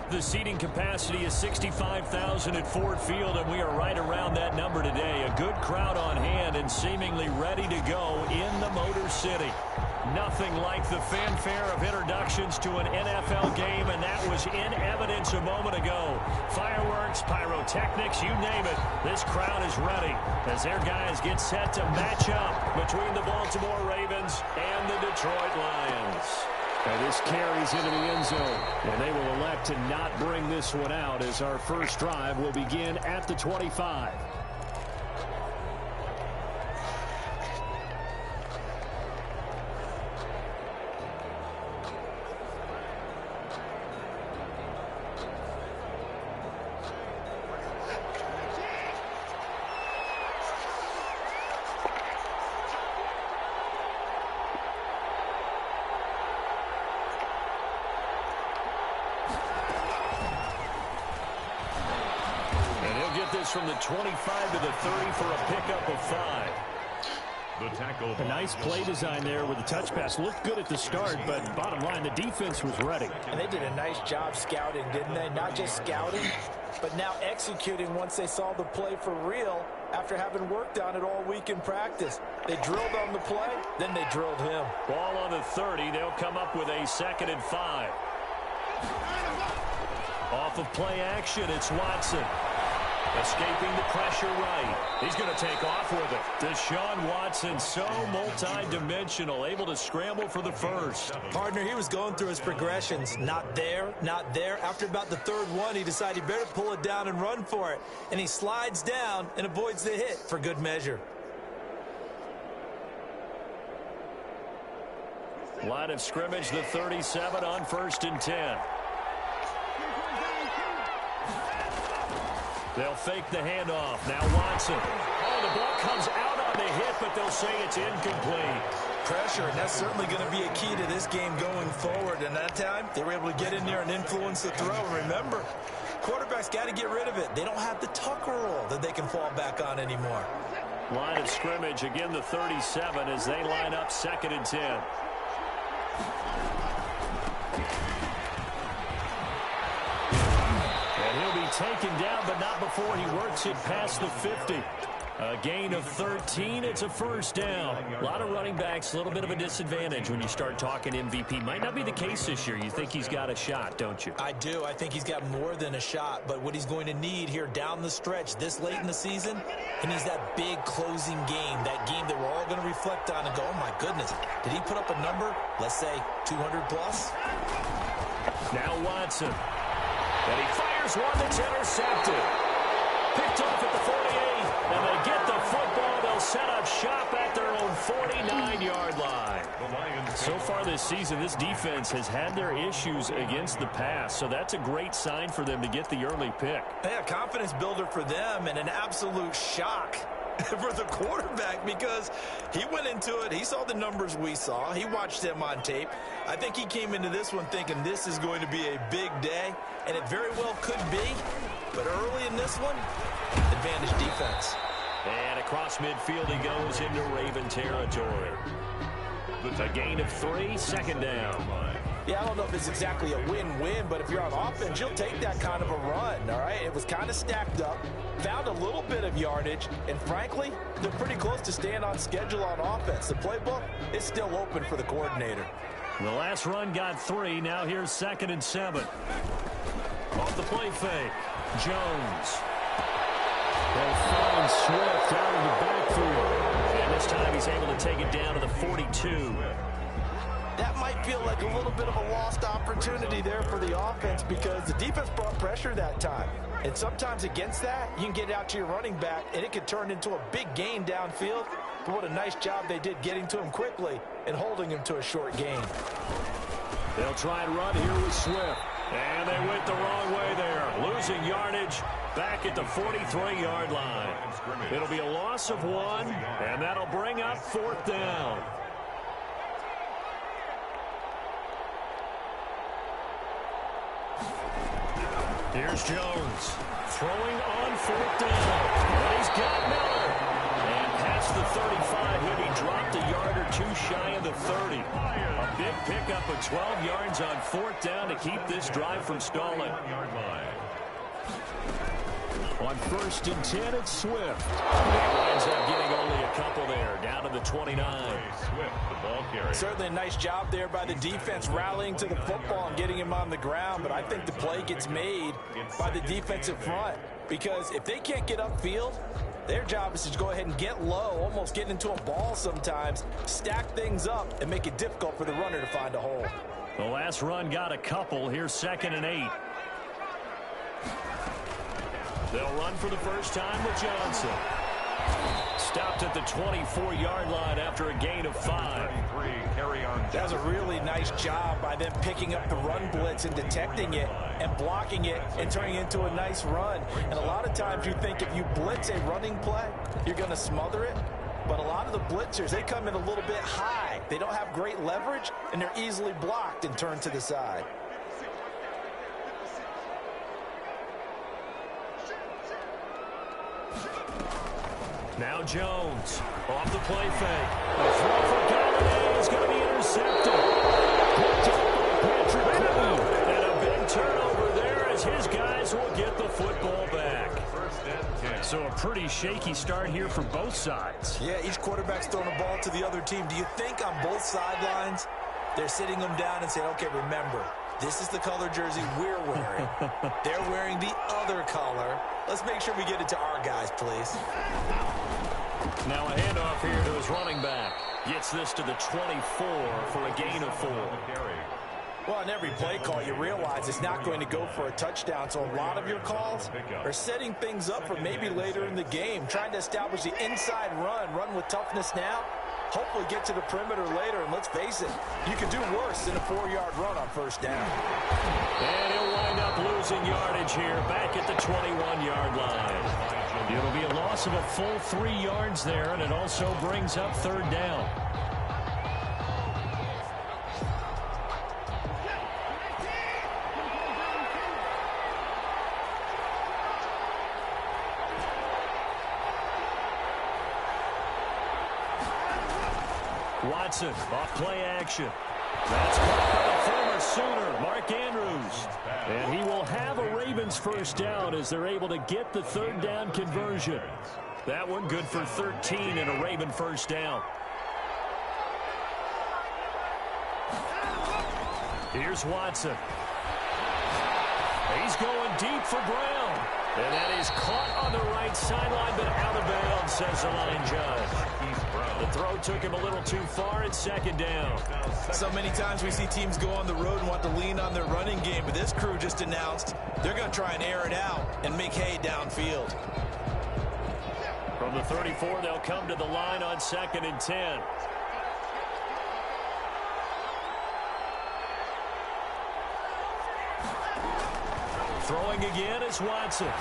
The seating capacity is 65,000 at Ford Field, and we are right around that number today. A good crowd on hand and seemingly ready to go in the Motor City. Nothing like the fanfare of introductions to an NFL game, and that was in evidence a moment ago. Fireworks, pyrotechnics, you name it. This crowd is ready as their guys get set to match up between the Baltimore Ravens and the Detroit Lions. And this carries into the end zone, and they will elect to not bring this one out as our first drive will begin at the 25. From the 25 to the 30 for a pickup of 5. The tackle. A nice play design there with the touch pass. Looked good at the start, but bottom line, the defense was ready. And they did a nice job scouting, didn't they? Not just scouting, but now executing once they saw the play for real after having worked on it all week in practice. They drilled on the play, then they drilled him. Ball on the 30. They'll come up with a 2nd and 5. Off of play action, it's Watson. Escaping the pressure right. He's going to take off with it. Deshaun Watson, so multi-dimensional, able to scramble for the first. Partner, he was going through his progressions. Not there, not there. After about the 3rd one, he decided he better pull it down and run for it. And he slides down and avoids the hit for good measure. Line of scrimmage, the 37 on 1st and 10. They'll fake the handoff. Now Watson. Oh, the ball comes out on the hit, but they'll say it's incomplete. Pressure, and that's certainly going to be a key to this game going forward. And that time, they were able to get in there and influence the throw. And remember, quarterbacks got to get rid of it. They don't have the Tucker roll that they can fall back on anymore. Line of scrimmage, again the 37 as they line up 2nd and 10. Taken down, but not before he works it past the 50. A gain of 13. It's a 1st down. A lot of running backs, a little bit of a disadvantage when you start talking MVP. Might not be the case this year. You think he's got a shot, don't you? I do. I think he's got more than a shot. But what he's going to need here down the stretch this late in the season, he needs that big closing game, that game that we're all going to reflect on and go, oh, my goodness, did he put up a number, let's say 200 plus? Now Watson. And he fires one that's intercepted. Picked off at the 48, and they get the football. They'll set up shop at their own 49-yard line. So far this season, this defense has had their issues against the pass, so that's a great sign for them to get the early pick. Yeah, confidence builder for them and an absolute shock for the quarterback because he went into it. He saw the numbers we saw. He watched them on tape. I think he came into this one thinking this is going to be a big day, and it very well could be. But early in this one, advantage defense. And across midfield he goes into Raven territory. A gain of 3, 2nd down. Yeah, I don't know if it's exactly a win-win, but if you're on offense, you'll take that kind of a run, all right? It was kind of stacked up, found a little bit of yardage, and frankly, they're pretty close to staying on schedule on offense. The playbook is still open for the coordinator. The last run got 3. Now here's 2nd and 7. Off the play fake. Jones. They'll find Swift out of the backfield. And this time he's able to take it down to the 42. That might feel like a little bit of a lost opportunity there for the offense because the defense brought pressure that time. And sometimes against that, you can get out to your running back, and it could turn into a big gain downfield. But what a nice job they did getting to him quickly and holding him to a short gain. They'll try and run here with Swift. And they went the wrong way there. Losing yardage back at the 43-yard line. It'll be a loss of 1, and that'll bring up 4th down. Here's Jones throwing on 4th down. And he's got Miller. And past the 35, he'll be dropped a yard or 2 shy of the 30. A big pick up a 12 yards on 4th down to keep this drive from stalling. On 1st and 10, it's Swift. He winds up getting only a couple there, down to the 29. Swift, the ball carrier. Certainly a nice job there by the defense rallying to the football and getting him on the ground, but I think the play gets made by the defensive front because if they can't get upfield, their job is to go ahead and get low, almost get into a ball sometimes, stack things up, and make it difficult for the runner to find a hole. The last run got a couple. Here's 2nd and 8. They'll run for the first time with Johnson. Stopped at the 24-yard line after a gain of 5. That was a really nice job by them picking up the run blitz and detecting it and blocking it and turning it into a nice run. And a lot of times you think if you blitz a running play, you're going to smother it. But a lot of the blitzers, they come in a little bit high. They don't have great leverage, and they're easily blocked and turned to the side. Now Jones off the play fake. The throw for Galladay is going to be intercepted. Picked up by Patrick Queen. And a big turnover there as his guys will get the football back. So a pretty shaky start here for both sides. Yeah, each quarterback's throwing the ball to the other team. Do you think on both sidelines they're sitting them down and saying, okay, remember, this is the color jersey we're wearing. They're wearing the other color. Let's make sure we get it to our guys, please. Now a handoff here to his running back. Gets this to the 24 for a gain of 4. Well, on every play call, you realize it's not going to go for a touchdown. So a lot of your calls are setting things up for maybe later in the game, trying to establish the inside run with toughness now. Hopefully get to the perimeter later, and let's face it, you could do worse than a 4-yard run on 1st down. And he'll wind up losing yardage here back at the 21-yard line. It'll be a loss of a full 3 yards there, and it also brings up 3rd down. Watson off play action. That's caught by the former Sooner, Mark Andrews. And he will have a Ravens 1st down as they're able to get the 3rd down conversion. That one good for 13 and a Raven 1st down. Here's Watson. He's going deep for Brown. And that is caught on the right sideline, but out of bounds, says the line judge. The throw took him a little too far. It's 2nd down. So many times we see teams go on the road and want to lean on their running game, but this crew just announced they're going to try and air it out and make hay downfield. From the 34, they'll come to the line on 2nd and 10. Throwing again is Watson. And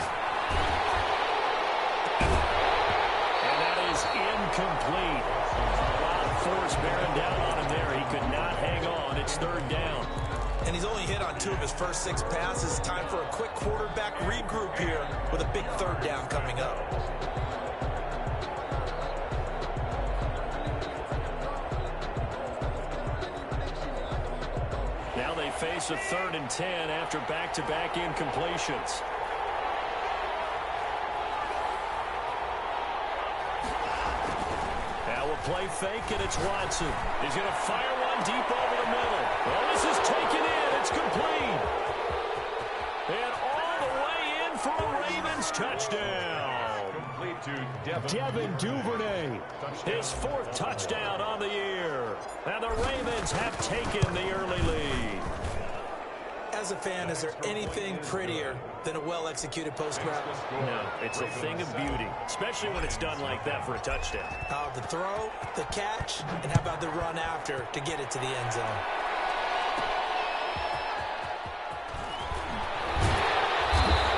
that is incomplete. A lot of force bearing down on him there. He could not hang on. It's 3rd down. And he's only hit on 2 of his first 6 passes. Time for a quick quarterback regroup here with a big 3rd down coming up. Now they face a 3rd and 10 after back-to-back incompletions. Now a play fake, and it's Watson. He's going to fire one deep over the middle. Well, this is taken in. It's complete. And all the way in for a Ravens touchdown. Complete to Devin Duvernay. His 4th touchdown on the year. And the Ravens have taken the early lead. As a fan, is there anything prettier than a well-executed post route? No, it's a thing of beauty, especially when it's done like that for a touchdown. The throw, the catch, and how about the run after to get it to the end zone?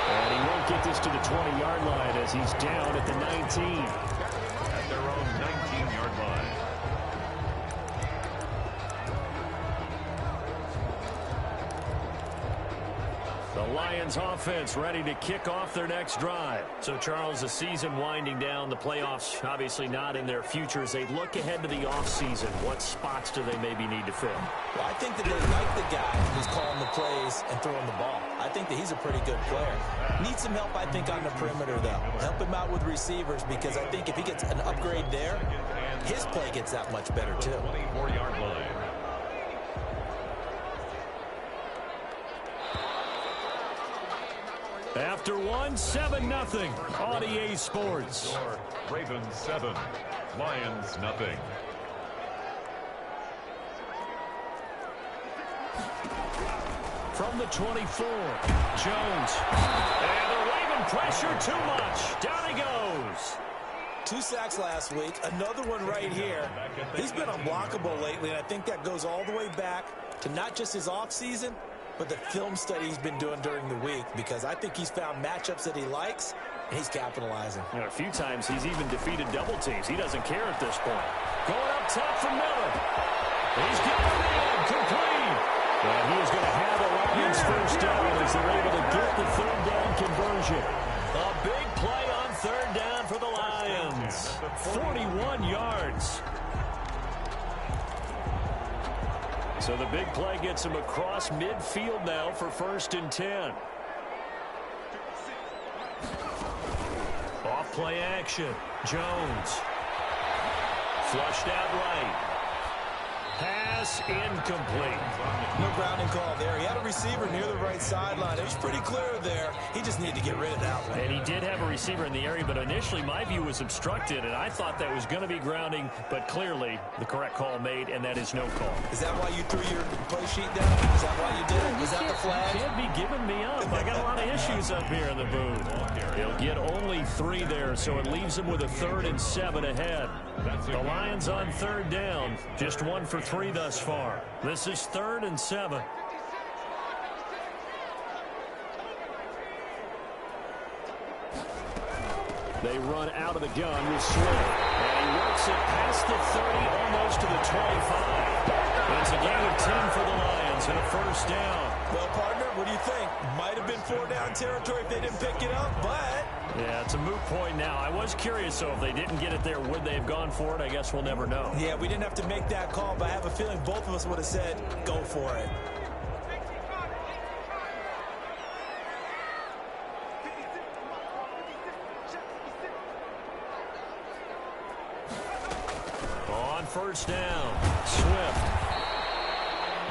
And he won't get this to the 20-yard line as he's down at the 19. At their own 19-yard line. The Lions offense ready to kick off their next drive. So, Charles, the season winding down, the playoffs obviously not in their future. As they look ahead to the offseason, what spots do they maybe need to fill? Well, I think that they like the guy who's calling the plays and throwing the ball. I think that he's a pretty good player. Needs some help, I think, on the perimeter, though. Help him out with receivers, because I think if he gets an upgrade there, his play gets that much better, too. 24-yard line. After one, 7-0 on EA Sports. Ravens 7, Lions nothing. From the 24, Jones. And the Raven pressure too much. Down he goes. 2 sacks last week, another one right here. He's been unblockable lately, and I think that goes all the way back to not just his offseason, but the film study he's been doing during the week, because I think he's found matchups that he likes, and he's capitalizing. And a few times he's even defeated double teams. He doesn't care at this point. Going up top for Miller. He's got it in, complete. And he is going to have the Lions first down as they're able to get the third down conversion. A big play on third down for the Lions. 41 yards. So the big play gets him across midfield now for 1st and 10. Off play action. Jones. Flushed out right. Pass incomplete. No grounding call there. He had a receiver near the right sideline. It was pretty clear there. He just needed to get rid of that one. And he did have a receiver in the area, but initially my view was obstructed, and I thought that was going to be grounding, but clearly the correct call made, and that is no call. Is that why you threw your play sheet down? Is that why you did it? Was that the flag? You can't be giving me up. I got a lot of issues up here in the booth. He'll get only 3 there, so it leaves him with a 3rd and 7 ahead. The Lions on third down, just 1 for 3 thus far. This is 3rd and 7. They run out of the gun with Swift. And he works it past the 30, almost to the 25. And it's a gain of 10 for the Lions and a first down. Well, partner, what do you think? Might have been 4-down territory if they didn't pick it up, but... Yeah, it's a moot point now. I was curious, so if they didn't get it there, would they have gone for it? I guess we'll never know. Yeah, we didn't have to make that call, but I have a feeling both of us would have said, go for it. On first down, Swift.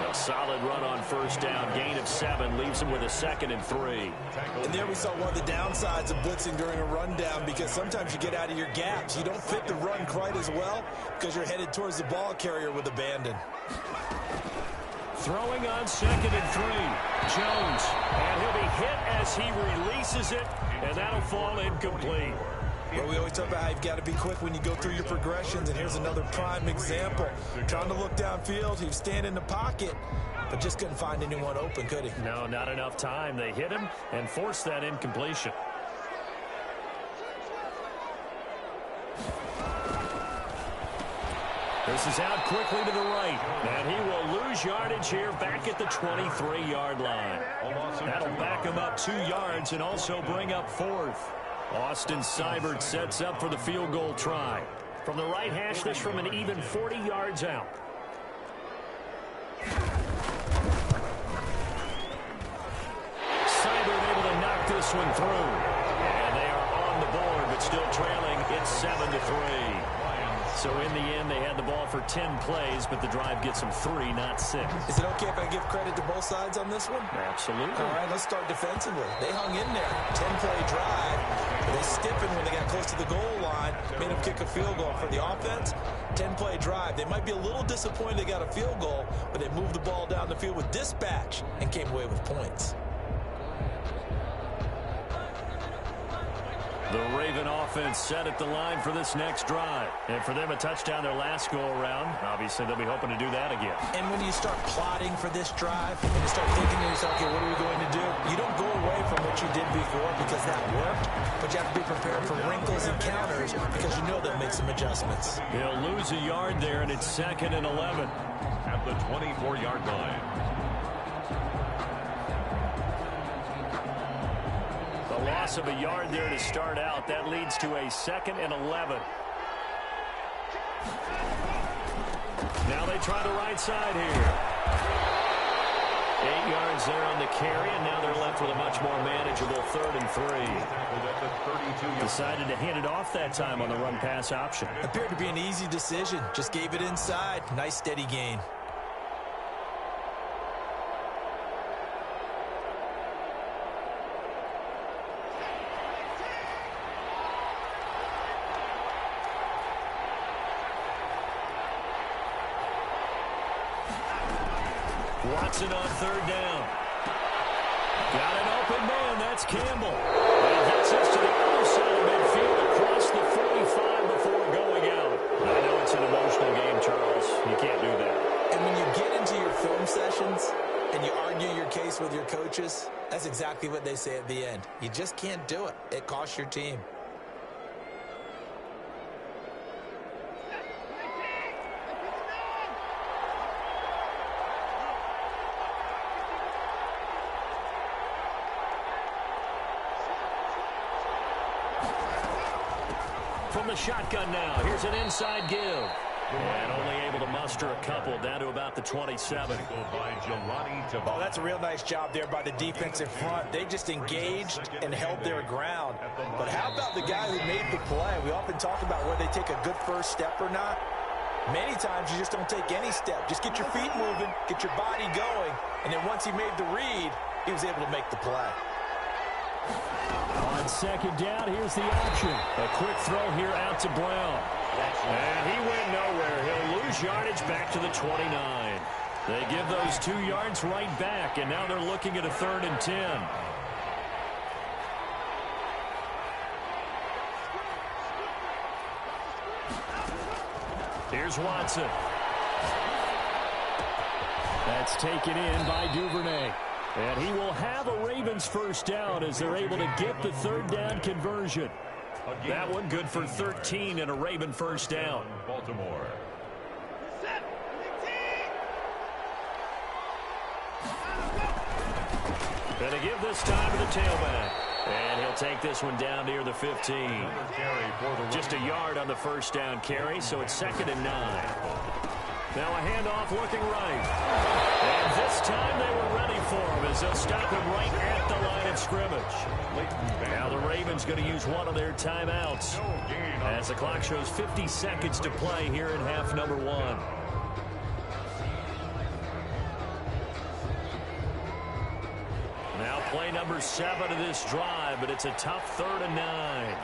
A solid run on first down. Gain of 7 leaves him with a 2nd and 3. And there we saw one of the downsides of blitzing during a rundown, because sometimes you get out of your gaps. You don't fit the run quite as well because you're headed towards the ball carrier with abandon. Throwing on 2nd and 3. Jones. And he'll be hit as he releases it, and that'll fall incomplete. Well, we always talk about how you've got to be quick when you go through your progressions, and here's another prime example. Trying to look downfield, he was standing in the pocket, but just couldn't find anyone open, could he? No, not enough time. They hit him and forced that incompletion. This is out quickly to the right, and he will lose yardage here back at the 23-yard line. That'll back him up 2 yards and also bring up 4th. Austin Seibert sets up for the field goal try. From the right hash, this from an even 40 yards out. Seibert able to knock this one through. And they are on the board, but still trailing. It's 7-3. So in the end, they had the ball for 10 plays, but the drive gets them 3, not 6. Is it okay if I give credit to both sides on this one? Absolutely. All right, let's start defensively. They hung in there. 10-play drive. They stiffened when they got close to the goal line, made them kick a field goal. For the offense, 10-play drive. They might be a little disappointed they got a field goal, but they moved the ball down the field with dispatch and came away with points. The Raven offense set at the line for this next drive. And for them, a touchdown their last go-around. Obviously, they'll be hoping to do that again. And when you start plotting for this drive, and you start thinking to yourself, okay, what are we going to do? You don't go away from what you did before because that worked, but you have to be prepared for wrinkles and counters because you know they'll make some adjustments. He'll lose a yard there, and it's 2nd and 11. At the 24-yard line. loss of a yard there to start out. That leads to a 2nd and 11. Now they try the right side here. 8 yards there on the carry, and now they're left with a much more manageable 3rd and 3. Decided to hand it off that time on the run-pass option. Appeared to be an easy decision. Just gave it inside. Nice steady gain. Watson on 3rd down. Got an open man. That's Campbell. And he gets us to the other side of midfield across the 45 before going out. I know it's an emotional game, Charles. You can't do that. And when you get into your film sessions and you argue your case with your coaches, that's exactly what they say at the end. You just can't do it. It costs your team. From the shotgun now, here's an inside give. And only able to muster a couple down to about the 27. Oh, that's a real nice job there by the defensive front. They just engaged and held their ground. But how about the guy who made the play? We often talk about whether they take a good first step or not. Many times you just don't take any step. Just get your feet moving, get your body going, and then once he made the read, he was able to make the play. On 2nd down, here's the option. A quick throw here out to Brown. And he went nowhere. He'll lose yardage back to the 29. They give those 2 yards right back, and now they're looking at a 3rd and 10. Here's Watson. That's taken in by Duvernay. And he will have a Ravens first down as they're able to get the 3rd down conversion. That one good for 13 and a Raven first down. Baltimore. Gonna give this time to the tailback. And he'll take this one down near the 15. Just a yard on the first down carry, so it's 2nd and 9. Now a handoff looking right. And this time they were ready for him as they'll stop him right at the line of scrimmage. Now the Ravens going to use one of their timeouts as the clock shows 50 seconds to play here in half number 1. Now play number 7 of this drive, but it's a tough 3rd and 9.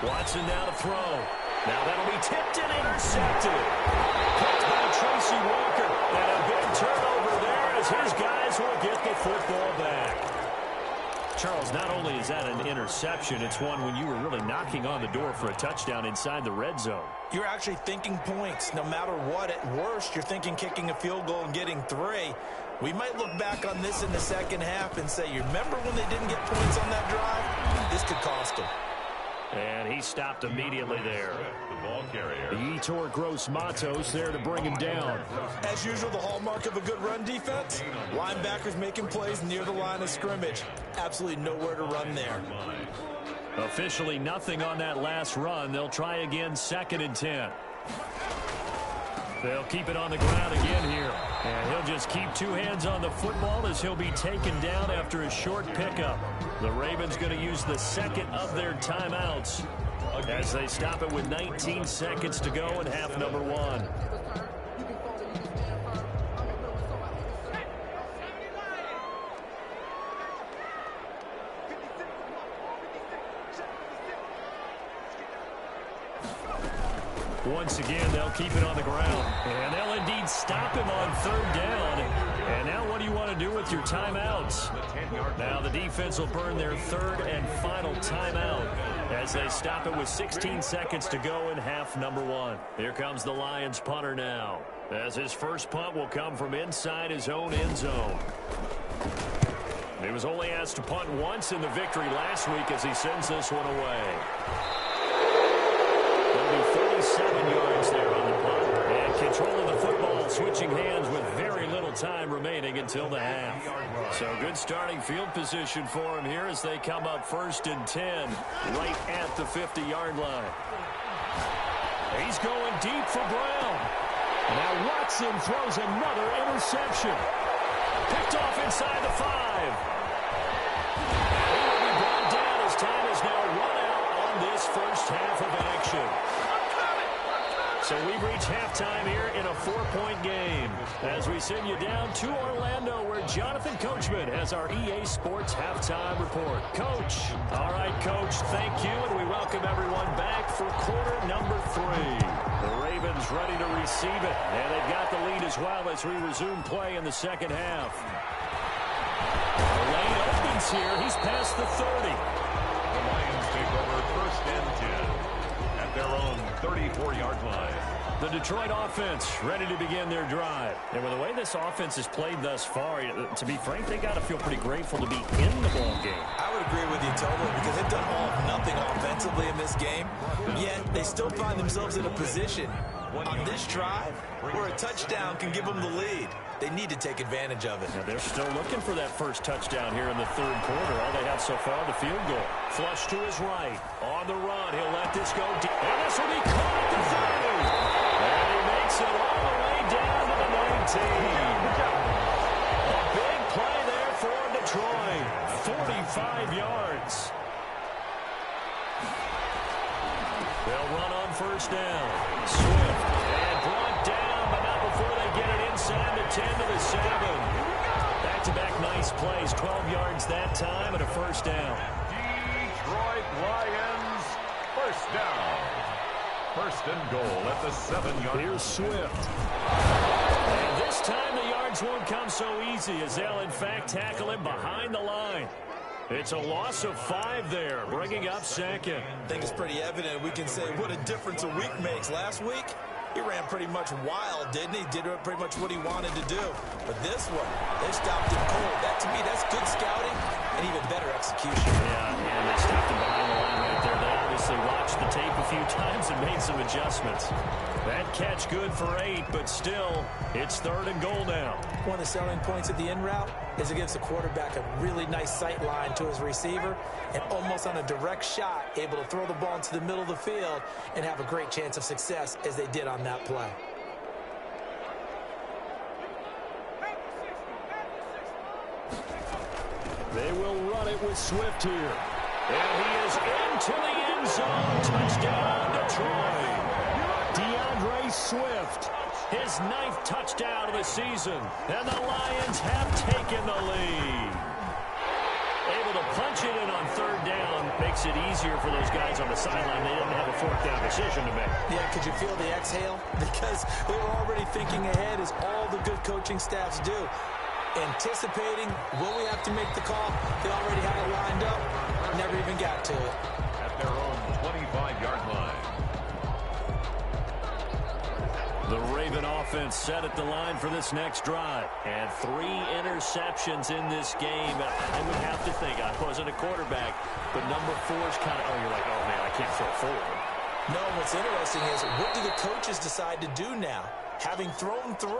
Watson now to throw. Now that'll be tipped and intercepted. Picked by Tracy Walker. And a big turnover there as his guys will get the football back. Charles, not only is that an interception, it's one when you were really knocking on the door for a touchdown inside the red zone. You're actually thinking points. No matter what, at worst, you're thinking kicking a field goal and getting 3. We might look back on this in the second half and say, you remember when they didn't get points on that drive? This could cost them. And he stopped immediately there. The ball carrier. Yetur Gross-Matos there to bring him down. As usual, the hallmark of a good run defense, linebackers making plays near the line of scrimmage. Absolutely nowhere to run there. Officially nothing on that last run. They'll try again, 2nd and 10. They'll keep it on the ground again here. And he'll just keep 2 hands on the football as he'll be taken down after a short pickup. The Ravens going to use the 2nd of their timeouts as they stop it with 19 seconds to go in half number 1. Once again, they'll keep it on the ground. And they'll indeed stop him on 3rd down. And now what do you want to do with your timeouts? Now the defense will burn their 3rd and final timeout as they stop it with 16 seconds to go in half number 1. Here comes the Lions punter now, as his first punt will come from inside his own end zone. He was only asked to punt once in the victory last week as he sends this one away. That'll be 37 yards there on the punt. And control of the football, switching hands with very little time remaining until the half. So good starting field position for him here as they come up 1st and 10 right at the 50-yard line. He's going deep for Brown. Now Watson throws another interception. Picked off inside the 5. He will be brought down as time is now run out on this first half of action. So we've reached halftime here in a 4-point game as we send you down to Orlando where Jonathan Coachman has our EA Sports halftime report. Coach. All right, Coach, thank you, and we welcome everyone back for quarter number 3. The Ravens ready to receive it, and they've got the lead as well as we resume play in the second half. The lane opens here. He's past the 30. The Lions take over 1st and 10 at their own 34-yard line. The Detroit offense ready to begin their drive. And with the way this offense has played thus far, to be frank, they got to feel pretty grateful to be in the ball game. I would agree with you totally because they've done all of nothing offensively in this game, yet they still find themselves in a position on this drive where a touchdown can give them the lead. They need to take advantage of it. Now they're still looking for that first touchdown here in the 3rd quarter. All they have so far, the field goal. Flush to his right. On the run, he'll let this go deep. And this will be caught at the 30. And he makes it all the way down to the 19. A big play there for Detroit. 45 yards. They'll run on 1st down. Swift. And brought down, but not before they get it inside the 10 to the 7. Back-to-back nice plays. 12 yards that time and a 1st down. Detroit Lions, 1st down. 1st and goal at the 7-yard line. Here's Swift. And this time the yards won't come so easy as they'll, in fact, tackle him behind the line. It's a loss of 5 there, bringing up 2nd. I think it's pretty evident. We can say what a difference a week makes. Last week, he ran pretty much wild, didn't he? Did pretty much what he wanted to do. But this one, they stopped him cold. That, to me, that's good scouting and even better execution. Yeah, and they stopped him behind the line right there. They obviously watched the tape a few times and made some adjustments. That catch good for 8, but still, it's 3rd and goal now. One of the selling points of the in route is it gives the quarterback a really nice sight line to his receiver and almost on a direct shot, able to throw the ball into the middle of the field and have a great chance of success as they did on that play. They will run it with Swift here. And he is into the end zone. Touchdown, Detroit. DeAndre Swift, his 9th touchdown of the season. And the Lions have taken the lead. Able to punch it in on 3rd down makes it easier for those guys on the sideline. They didn't have a 4th down decision to make. Yeah, could you feel the exhale? Because they were already thinking ahead, as all the good coaching staffs do. Anticipating, will we have to make the call? They already had it lined up, never even got to it. At their own 25-yard line. The Raven offense set at the line for this next drive. And 3 interceptions in this game. I would have to think, I wasn't a quarterback, but number 4 is kind of, you're like, oh man, I can't throw forward. No, what's interesting is, what do the coaches decide to do now? Having thrown 3,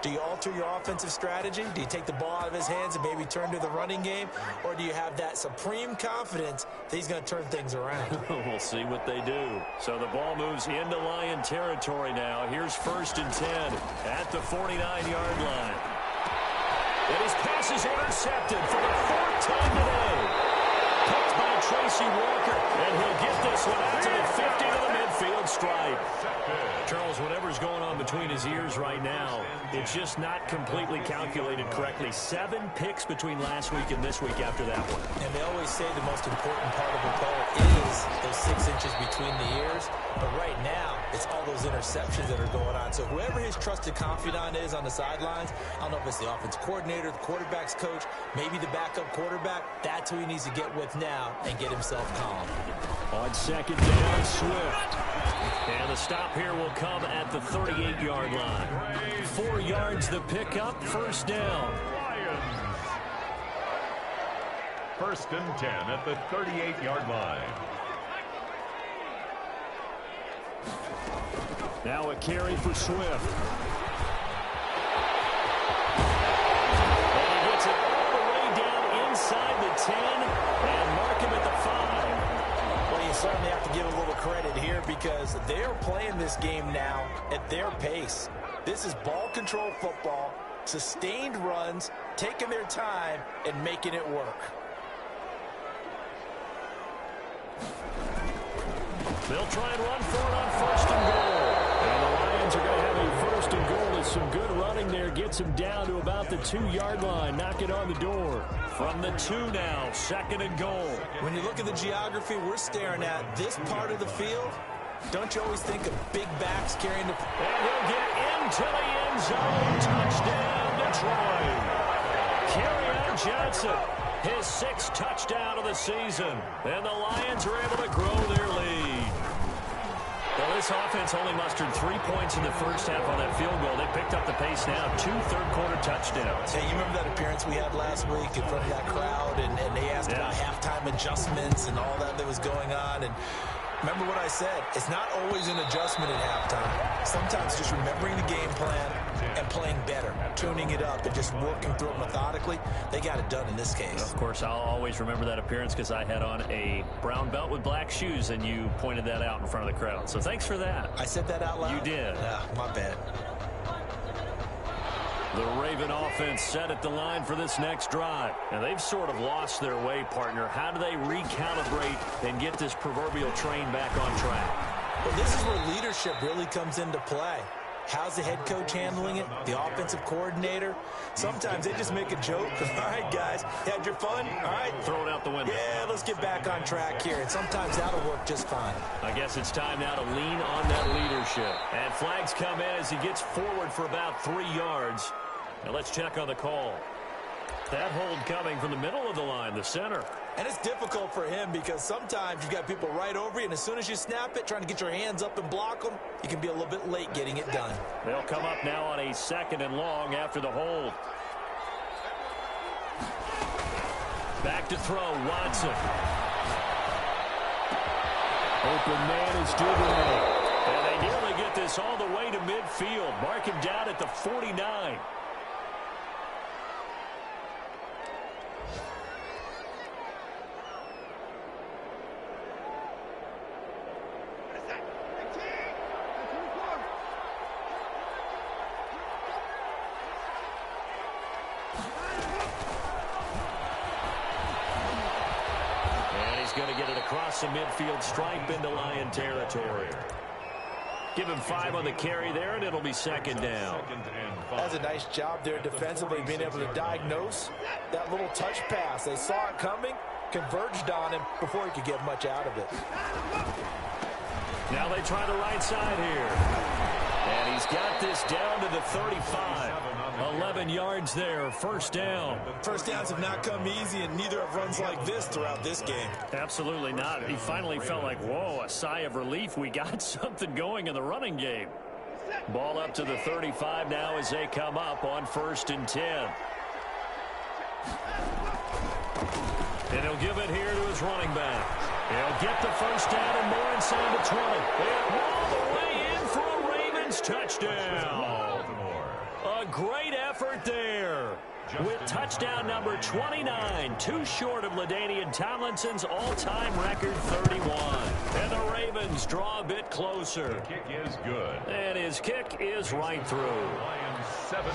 do you alter your offensive strategy? Do you take the ball out of his hands and maybe turn to the running game? Or do you have that supreme confidence that he's going to turn things around? We'll see what they do. So the ball moves into Lion territory now. Here's 1st and 10 at the 49-yard line. And his pass is intercepted for the 4th time today. Picked by Tracy Walker. And he'll get this one out to the 50 to the midfield stripe. Charles, whatever's going on between his ears right now, it's just not completely calculated correctly. 7 picks between last week and this week after that one. And they always say the most important part of a ball is those 6 inches between the ears. But right now, it's all those interceptions that are going on. So whoever his trusted confidant is on the sidelines, I don't know if it's the offensive coordinator, the quarterback's coach, maybe the backup quarterback, that's who he needs to get with now and get himself calm. On 2nd down, Swift. And the stop here will come at the 38-yard line. 4 yards the pickup, 1st down. Lions. 1st and 10 at the 38-yard line. Now a carry for Swift. And he gets it all the way down inside the 10 and mark him at the 5. Well, you certainly have to give a little credit here because they're playing this game now at their pace. This is ball control football, sustained runs, taking their time, and making it work. They'll try and run for it on first and goal. And the Lions are going to have a first and goal as some good running there gets him down to about the 2-yard line. Knock it on the door. From the 2 now, second and goal. When you look at the geography we're staring at, this part of the field, don't you always think of big backs carrying the... And he'll get into the end zone. Touchdown, Detroit. Kerryon Johnson, his 6th touchdown of the season. And the Lions are able to grow their lead. Well, this offense only mustered 3 points in the first half on that field goal. They picked up the pace now. 2 third-quarter touchdowns. Hey, you remember that appearance we had last week in front of that crowd, and they asked about halftime adjustments and all that was going on, and remember what I said. It's not always an adjustment at halftime. Sometimes just remembering the game plan and playing better, tuning it up, and just working through it methodically. They got it done in this case. Of course, I'll always remember that appearance because I had on a brown belt with black shoes, and you pointed that out in front of the crowd. So thanks for that. I said that out loud? You did. My bad. The Raven offense set at the line for this next drive. And they've sort of lost their way, partner. How do they recalibrate and get this proverbial train back on track? Well, this is where leadership really comes into play. How's the head coach handling it? The offensive coordinator? Sometimes they just make a joke. All right, guys, had your fun? All right. Throw it out the window. Yeah, let's get back on track here. And sometimes that'll work just fine. I guess it's time now to lean on that leadership. And flags come in as he gets forward for about 3 yards. Now let's check on the call. That hold coming from the middle of the line, the center. And it's difficult for him because sometimes you've got people right over you, and as soon as you snap it, trying to get your hands up and block them, you can be a little bit late getting it done. They'll come up now on a 2nd and long after the hold. Back to throw, Watson. Open man is Duvernay. And they nearly get this all the way to midfield. Mark him down at the 49. Going to get it across the midfield stripe into Lion territory. Give him 5 on the carry there, and it'll be 2nd down. That's a nice job there defensively, being able to diagnose that little touch pass. They saw it coming, converged on him before he could get much out of it. Now they try the right side here. And he's got this down to the 35. 11 yards there, 1st down. First downs have not come easy, and neither have runs like this throughout this game. Absolutely not. He finally felt like, whoa, a sigh of relief. We got something going in the running game. Ball up to the 35 now as they come up on 1st and 10. And he'll give it here to his running back. He'll get the 1st down and more inside the 20. And all the way in for a Ravens touchdown. A great effort there with touchdown number 29, too short of LaDainian Tomlinson's all-time record 31. And the Ravens draw a bit closer. The kick is good. And his kick is right through. Lions 17,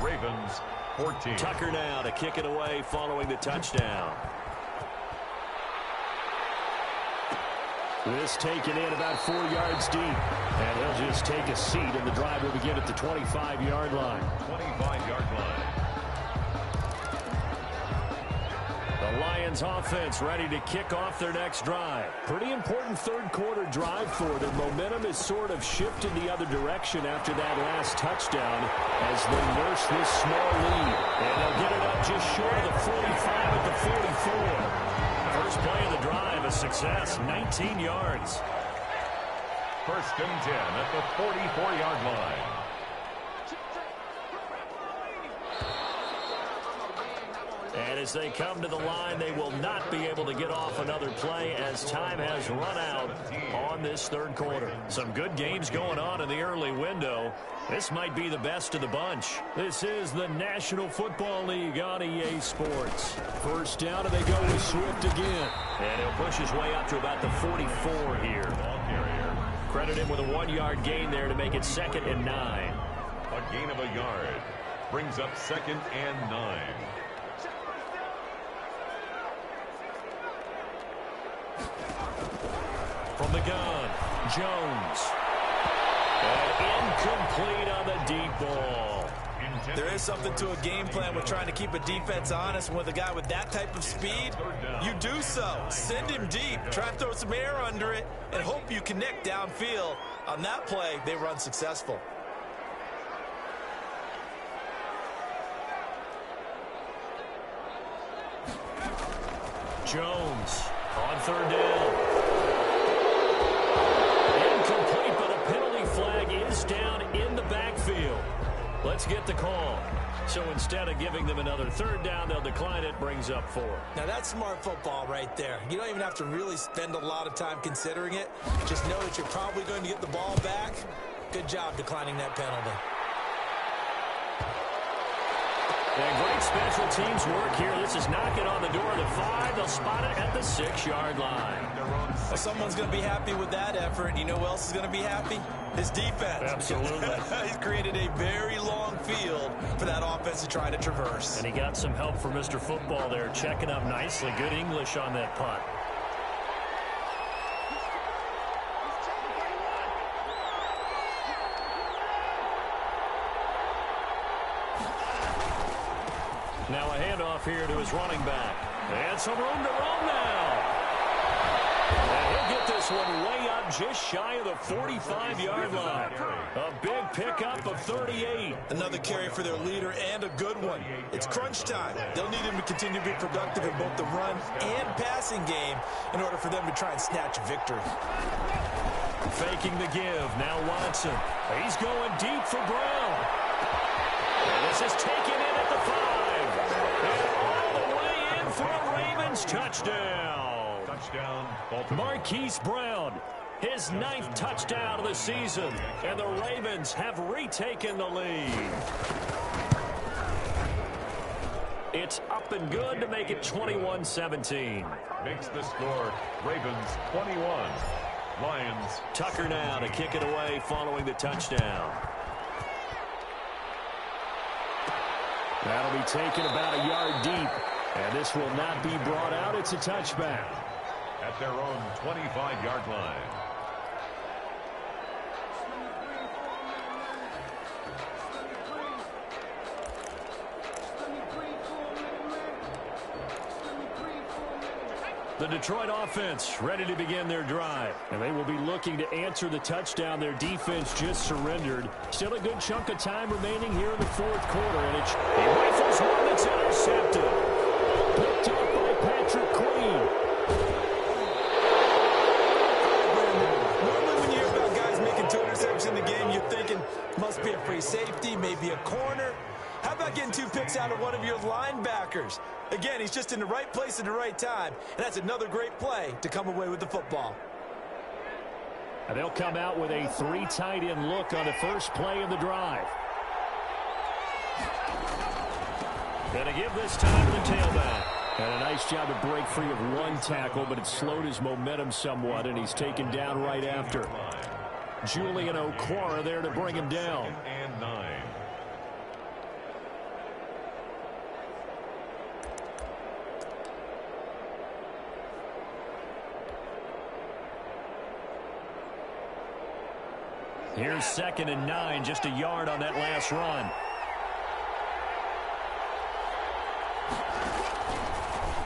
Ravens 14. Tucker now to kick it away following the touchdown. This taken in about 4 yards deep. And he'll just take a seat, and the drive will begin at the 25-yard line. 25-yard line. The Lions offense ready to kick off their next drive. Pretty important third-quarter drive for them. Momentum is sort of shifted the other direction after that last touchdown as they nurse this small lead. And they'll get it up just short of the 45 at the 44. First play of the drive, a success, 19 yards. 1st and 10 at the 44-yard line. And as they come to the line, they will not be able to get off another play as time has run out on this third quarter. Some good games going on in the early window. This might be the best of the bunch. This is the National Football League on EA Sports. First down, and they go with Swift again. And he'll push his way up to about the 44 here. Credit him with a 1-yard gain there to make it 2nd and 9. A gain of a yard brings up 2nd and 9. From the gun, Jones. Incomplete on the deep ball. There is something to a game plan with trying to keep a defense honest. With a guy with that type of speed, you do so. Send him deep. Try and throw some air under it and hope you connect downfield. On that play, they were unsuccessful. Jones on 3rd down. Incomplete, but a penalty flag is down in the backfield. Let's get the call. So instead of giving them another 3rd down, they'll decline it. Brings up 4. Now that's smart football right there. You don't even have to really spend a lot of time considering it. Just know that you're probably going to get the ball back. Good job declining that penalty. And great special teams work here. This is knocking on the door of the 5. They'll spot it at the 6-yard line. Well, someone's going to be happy with that effort. You know who else is going to be happy? His defense. Absolutely. He's created a very long field for that offense to try to traverse. And he got some help from Mr. Football there, checking up nicely. Good English on that punt. Now a handoff here to his running back. And some room to roam now. And he'll get this one way up just shy of the 45-yard line. A big pickup of 38. Another carry for their leader and a good one. It's crunch time. They'll need him to continue to be productive in both the run and passing game in order for them to try and snatch a victory. Faking the give. Now Watson. He's going deep for Brown. And this is taken in at the 5. And all the way in for a Ravens touchdown. Touchdown, Baltimore. Marquise Brown, his 9th touchdown of the season. And the Ravens have retaken the lead. It's up and good to make it 21-17. Makes the score Ravens 21. Lions. Tucker now to kick it away following the touchdown. That'll be taken about a yard deep. And this will not be brought out. It's a touchback. At their own 25-yard line. The Detroit offense ready to begin their drive. And they will be looking to answer the touchdown their defense just surrendered. Still a good chunk of time remaining here in the 4th quarter. And he rifles one that's intercepted. Picked up by Patrick Queen. Normally when you hear about guys making 2 interceptions in the game, you're thinking must be a free safety, maybe a corner. How about getting 2 picks out of one of your linebackers? Again, he's just in the right place at the right time, and that's another great play to come away with the football. And they'll come out with a 3 tight end look on the first play of the drive. And to give this time to the tailback. And a nice job to break free of 1 tackle, but it slowed his momentum somewhat, and he's taken down right after. Julian Okwara there to bring him down. 2nd and 9. Here's 2nd and 9, just a yard on that last run.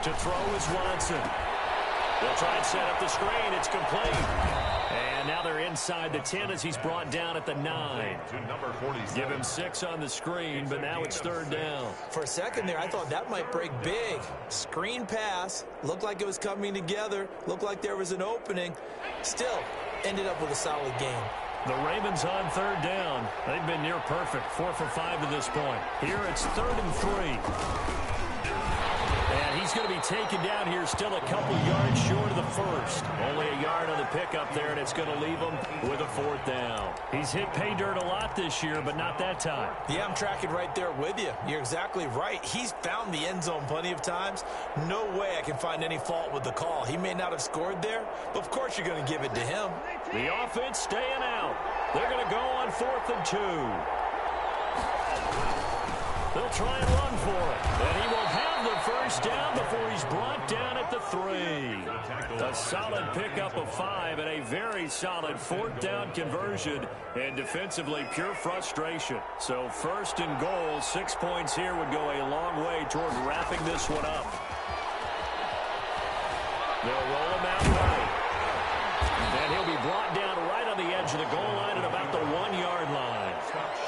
To throw is Watson. They'll try and set up the screen. It's complete. And now they're inside the 10 as he's brought down at the 9. To number 47. Give him 6 on the screen, but now it's 3rd down. For a second there, I thought that might break big. Screen pass. Looked like it was coming together. Looked like there was an opening. Still, ended up with a solid game. The Ravens on 3rd down. They've been near perfect. 4 for 5 to this point. Here it's 3rd and 3. And he's going to be taken down here still a couple yards short of the first. Only a yard on the pickup there, and it's going to leave him with a 4th down. He's hit pay dirt a lot this year, but not that time. Yeah, I'm tracking right there with you. You're exactly right. He's found the end zone plenty of times. No way I can find any fault with the call. He may not have scored there, but of course you're going to give it to him. The offense staying out. They're going to go on 4th and 2. They'll try and run for it. And he will have the first down before he's brought down at the 3. A solid pickup of 5 and a very solid 4th down conversion. And defensively, pure frustration. So 1st and goal, 6 points here would go a long way toward wrapping this one up. They'll roll him out right. And he'll be brought down right on the edge of the goal line at about the 1-yard line.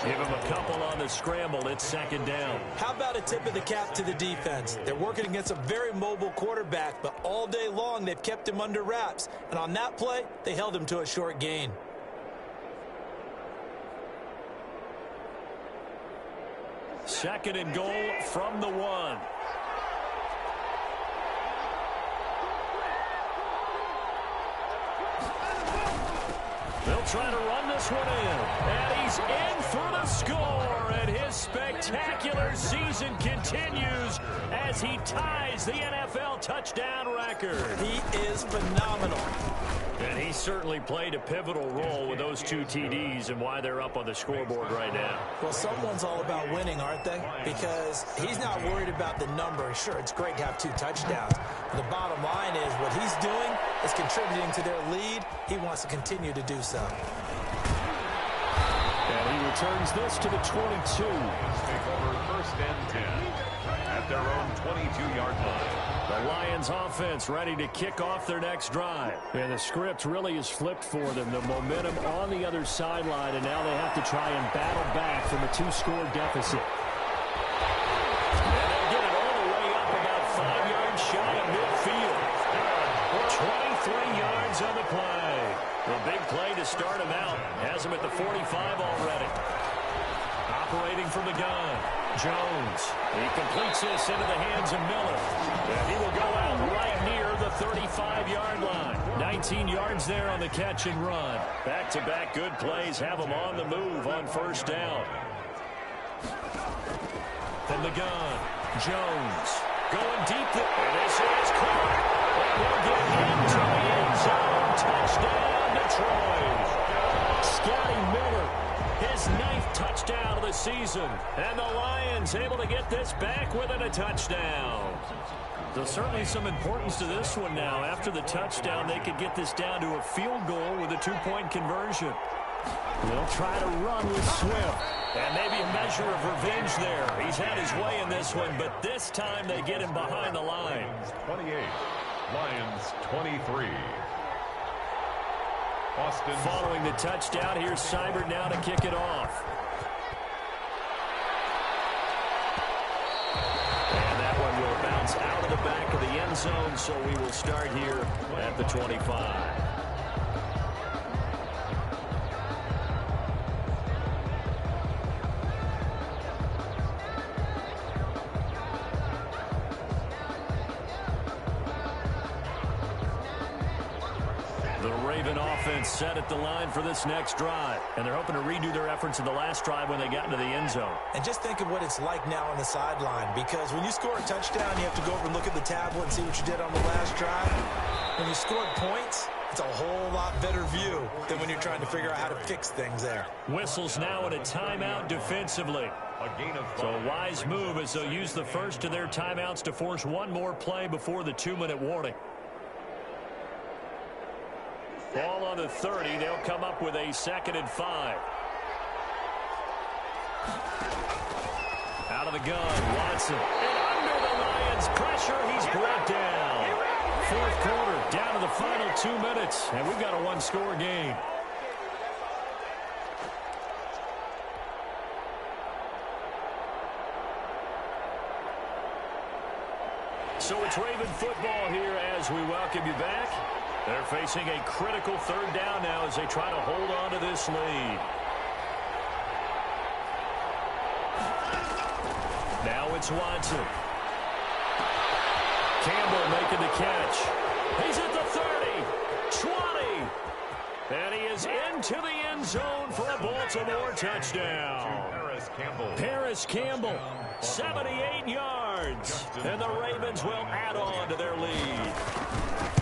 Give him a couple on the scramble. It's 2nd down. How about a tip of the cap to the defense? They're working against a very mobile quarterback, but all day long they've kept him under wraps. And on that play, they held him to a short gain. Second and goal from the 1. They'll try to run this one in. And he's in for the score. And his spectacular season continues as he ties the NFL touchdown record. He is phenomenal. And he certainly played a pivotal role with those 2 TDs and why they're up on the scoreboard right now. Well, someone's all about winning, aren't they? Because he's not worried about the number. Sure, it's great to have 2 touchdowns. But the bottom line is what he's doing is contributing to their lead. He wants to continue to do so. And he returns this to the 22. Take over 1st and 10 at their own 22-yard line. The Lions offense ready to kick off their next drive. And the script really is flipped for them. The momentum on the other sideline, and now they have to try and battle back from a 2-score deficit. And they'll get it all the way up about 5 yards shy of midfield. 23 yards on the play. The big play to start him out. Has him at the 45 already. Operating from the gun. Jones. He completes this into the hands of Miller. And he will go out right near the 35-yard line. 19 yards there on the catch and run. Back-to-back good plays have him on the move on 1st down. From the gun. Jones. Going deep there. And this is caught. And will get into the end zone. Touchdown, Detroit. Scotty Miller. His 9th touchdown of the season. And the Lions able to get this back within a touchdown. There's certainly some importance to this one now. After the touchdown, they could get this down to a field goal with a 2-point conversion. They'll try to run with Swift. And maybe a measure of revenge there. He's had his way in this one, but this time they get him behind the line. 28, Lions 23. Austin. Following the touchdown, here's Seibert now to kick it off. And that one will bounce out of the back of the end zone, so we will start here at the 25. Set at the line for this next drive. And they're hoping to redo their efforts in the last drive when they got into the end zone. And just think of what it's like now on the sideline, because when you score a touchdown, you have to go over and look at the tablet and see what you did on the last drive. When you scored points, it's a whole lot better view than when you're trying to figure out how to fix things there. Whistles now in a timeout defensively. So a wise move as they'll use the first of their timeouts to force one more play before the 2-minute warning. Ball on the 30. They'll come up with a 2nd and 5. Out of the gun, Watson. And under the Lions' pressure, he's brought down. 4th quarter, down to the final 2 minutes. And we've got a 1-score game. So it's Raven football here as we welcome you back. They're facing a critical 3rd down now as they try to hold on to this lead. Now it's Watson. Campbell making the catch. He's at the 30, 20. And he is into the end zone for a Baltimore touchdown. Paris Campbell, 78 yards. And the Ravens will add on to their lead.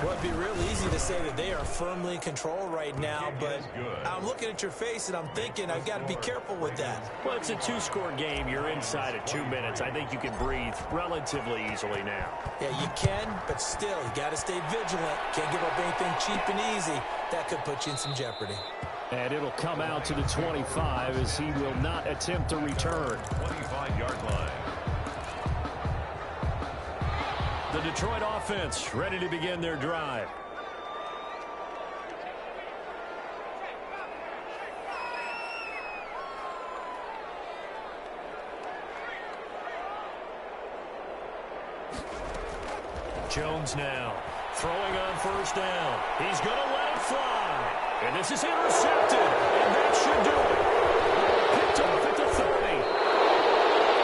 Well, it'd be real easy to say that they are firmly in control right now, but I'm looking at your face and I'm thinking I've got to be careful with that. Well, it's a two-score game. You're inside of 2 minutes. I think you can breathe relatively easily now. Yeah, you can, but still, you got to stay vigilant. Can't give up anything cheap and easy. That could put you in some jeopardy. And it'll come out to the 25 as he will not attempt to return. 25-yard line. The Detroit offense ready to begin their drive. Jones now throwing on first down. He's going to let it fly. And this is intercepted. And that should do it. Picked off at the 30.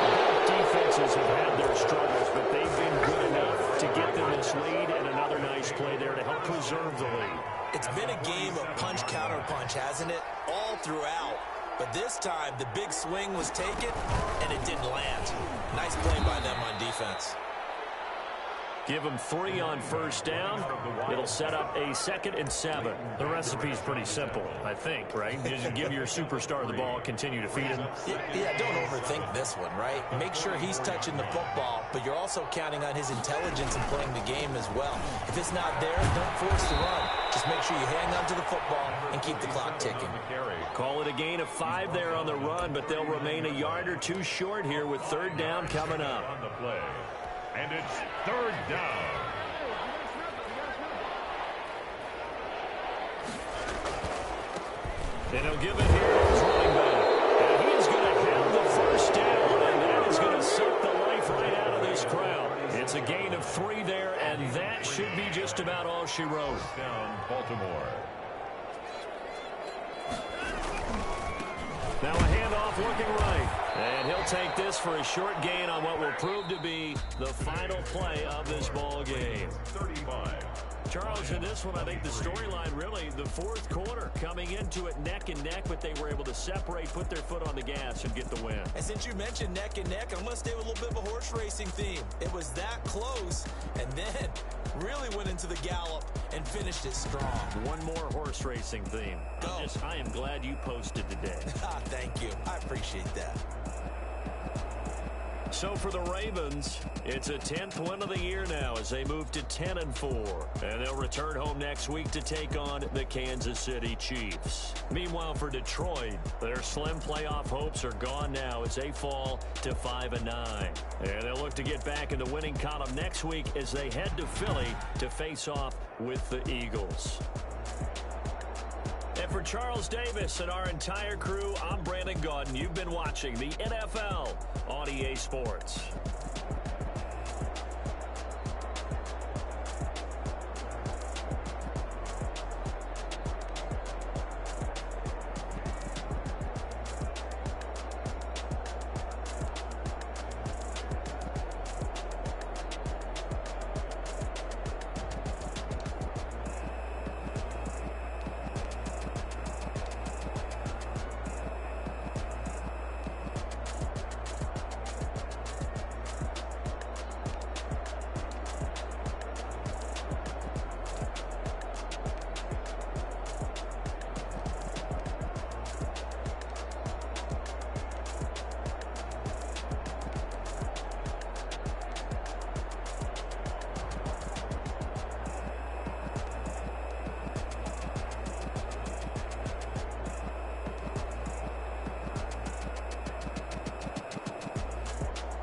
Both defenses have had their struggles, but they've been good enough to get them this lead, and another nice play there to help preserve the lead. It's been a game of punch-counter-punch, hasn't it? All throughout. But this time, the big swing was taken, and it didn't land. Nice play by them on defense. Give them 3 on first down. It'll set up a 2nd and 7. The recipe's pretty simple, I think, right? Just give your superstar the ball, continue to feed him. Yeah, don't overthink this one, right? Make sure he's touching the football, but you're also counting on his intelligence in playing the game as well. If it's not there, don't force the run. Just make sure you hang on to the football and keep the clock ticking. Call it a gain of 5 there on the run, but they'll remain a yard or 2 short here with 3rd down coming up. On the play. And it's 3rd down. And he'll give it here to his running back. And he's going to have the first down, and that is going to suck the life right out of this crowd. It's a gain of 3 there, and that should be just about all she wrote. Down, Baltimore. Now a handoff looking right. And he'll take this for a short gain on what will prove to be the final play of this ball game. 35. Charles, in this one, I think the storyline really, the 4th quarter, coming into it neck and neck, but they were able to separate, put their foot on the gas, and get the win. And since you mentioned neck and neck, I'm going to stay with a little bit of a horse racing theme. It was that close, and then really went into the gallop and finished it strong. One more horse racing theme. I am glad you posted today. Thank you. I appreciate that. So for the Ravens, it's a 10th win of the year now as they move to 10-4. And they'll return home next week to take on the Kansas City Chiefs. Meanwhile, for Detroit, their slim playoff hopes are gone now as they fall to 5-9. And they'll look to get back in the winning column next week as they head to Philly to face off with the Eagles. And for Charles Davis and our entire crew, I'm Brandon Gaudin. You've been watching the NFL on EA Sports.